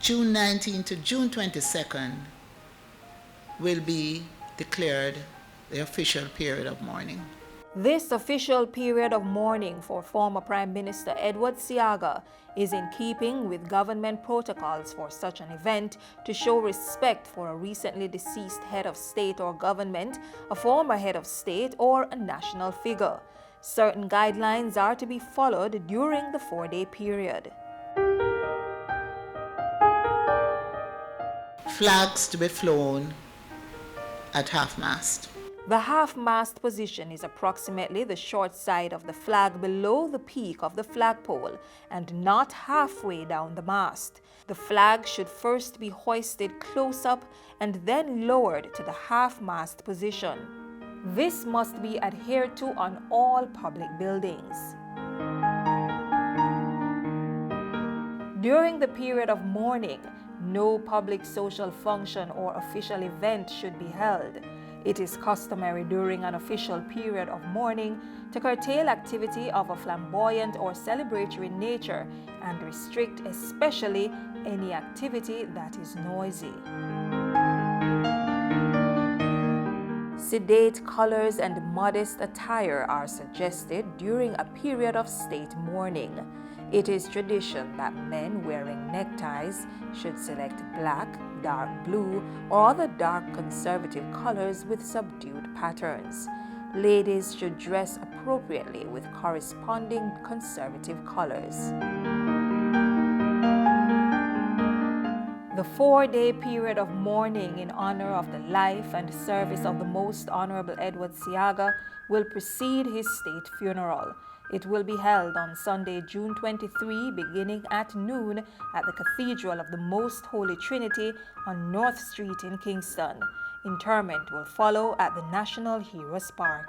June 19 to June 22nd will be declared the official period of mourning. This official period of mourning for former Prime Minister Edward Seaga is in keeping with government protocols for such an event to show respect for a recently deceased head of state or government, a former head of state, or a national figure. Certain guidelines are to be followed during the 4-day period. Flags to be flown at half-mast. The half-mast position is approximately the short side of the flag below the peak of the flagpole and not halfway down the mast. The flag should first be hoisted close up and then lowered to the half-mast position. This must be adhered to on all public buildings. During the period of mourning, no public social function or official event should be held. It is customary during an official period of mourning to curtail activity of a flamboyant or celebratory nature and restrict especially any activity that is noisy. Sedate colors and modest attire are suggested during a period of state mourning. It is tradition that men wearing neckties should select black, dark blue, or other dark conservative colors with subdued patterns. Ladies should dress appropriately with corresponding conservative colors. The 4-day period of mourning in honor of the life and service of the Most Honorable Edward Seaga will precede his state funeral. It will be held on Sunday, June 23, beginning at noon at the Cathedral of the Most Holy Trinity on North Street in Kingston. Interment will follow at the National Heroes Park.